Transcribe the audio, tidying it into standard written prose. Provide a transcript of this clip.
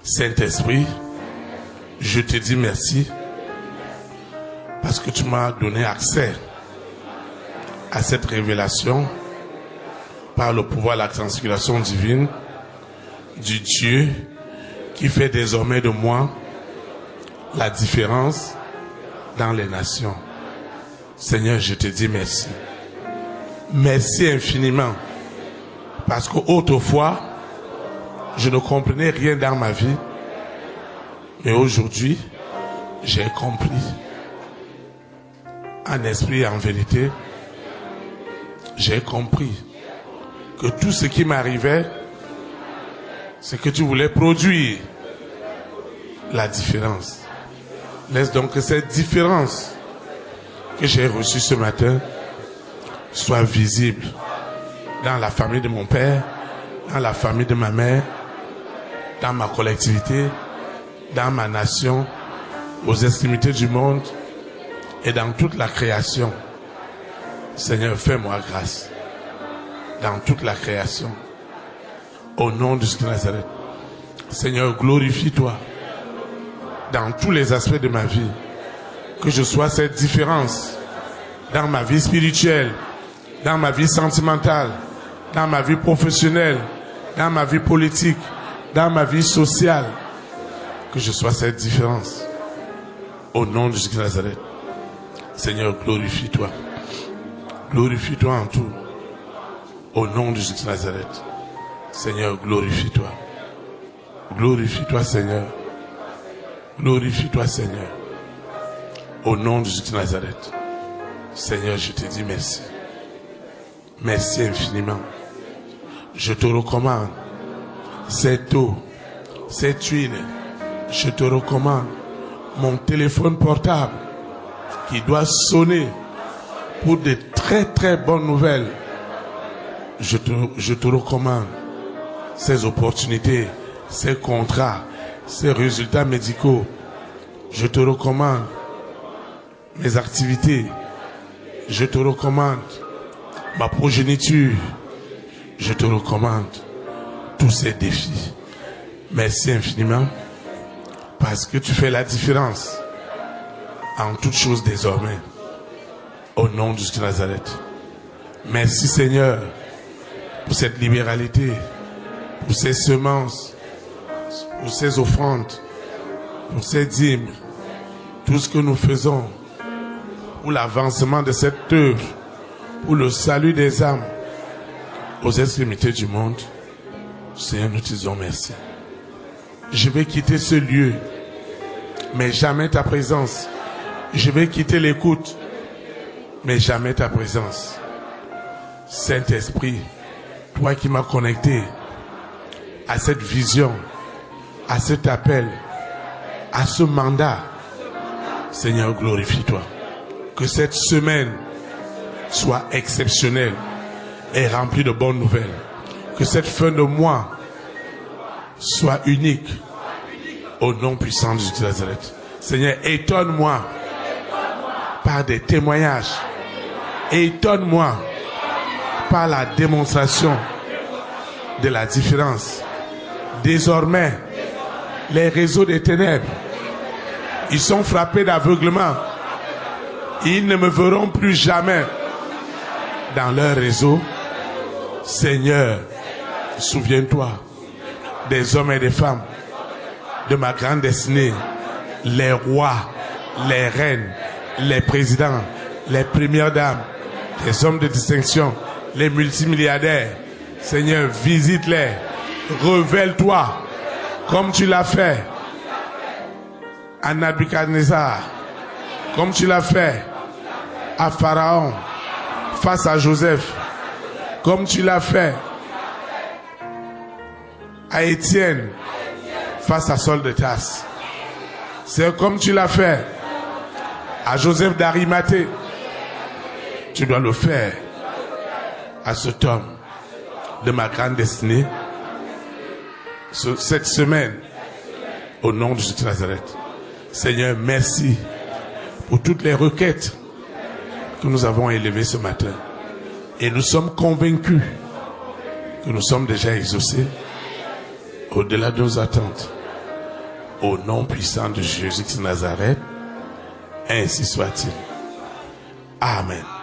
Saint-Esprit, je te dis merci parce que tu m'as donné accès à cette révélation par le pouvoir de la transfiguration divine du Dieu qui fait désormais de moi la différence dans les nations. Seigneur, je te dis merci. Merci infiniment parce qu'autrefois, je ne comprenais rien dans ma vie, mais aujourd'hui, j'ai compris, en esprit et en vérité, j'ai compris que tout ce qui m'arrivait, c'est que tu voulais produire la différence. Laisse donc que cette différence que j'ai reçue ce matin soit visible dans la famille de mon père, dans la famille de ma mère, dans ma collectivité, dans ma nation, aux extrémités du monde et dans toute la création. Seigneur, fais-moi grâce dans toute la création. Au nom de Jésus de Nazareth. Seigneur, glorifie-toi dans tous les aspects de ma vie. Que je sois cette différence dans ma vie spirituelle, dans ma vie sentimentale, dans ma vie professionnelle, dans ma vie politique, dans ma vie sociale. Que je sois cette différence. Au nom de Jésus de Nazareth. Seigneur, glorifie-toi. Glorifie-toi en tout. Au nom de Jésus de Nazareth. Seigneur, glorifie-toi. Glorifie-toi, Seigneur. Glorifie-toi, Seigneur. Au nom de Jésus de Nazareth. Seigneur, je te dis merci. Merci infiniment. Je te recommande cette eau, cette huile. Je te recommande mon téléphone portable qui doit sonner pour de très très bonnes nouvelles. Je te recommande ces opportunités, ces contrats, ces résultats médicaux. Je te recommande mes activités. Je te recommande ma progéniture. Je te recommande tous ces défis. Merci infiniment parce que tu fais la différence en toutes choses désormais. Au nom de Jésus de Nazareth. Merci Seigneur pour cette libéralité, pour ces semences, pour ces offrandes, pour ces dîmes, tout ce que nous faisons pour l'avancement de cette œuvre, pour le salut des âmes aux extrémités du monde. Seigneur, nous te disons merci. Je vais quitter ce lieu, mais jamais ta présence. Je vais quitter l'écoute, mais jamais ta présence. Saint-Esprit, toi qui m'as connecté à cette vision, à cet appel, à ce mandat, Seigneur, glorifie-toi. Que cette semaine soit exceptionnelle et remplie de bonnes nouvelles. Que cette fin de mois soit unique au nom puissant de Jésus de Nazareth. Seigneur, étonne-moi par des témoignages. Étonne-moi par la démonstration de la différence. Désormais, les réseaux des ténèbres, ils sont frappés d'aveuglement. Ils ne me verront plus jamais dans leur réseau. Seigneur, souviens-toi des hommes et des femmes de ma grande destinée, les rois, les reines, les présidents, les premières dames, les hommes de distinction, les multimilliardaires. Seigneur, visite-les, révèle-toi comme tu l'as fait à Nabuchodonosor, comme tu l'as fait à Pharaon face à Joseph, comme tu l'as fait à Étienne face à Saul de Tarse. C'est comme tu l'as fait à Joseph d'Arimathée. Tu dois le faire à cet homme de ma grande destinée cette semaine au nom de Jésus de Nazareth. Seigneur, merci pour toutes les requêtes que nous avons élevées ce matin. Et nous sommes convaincus que nous sommes déjà exaucés au-delà de nos attentes. Au nom puissant de Jésus-Christ de Nazareth, ainsi soit-il. Amen.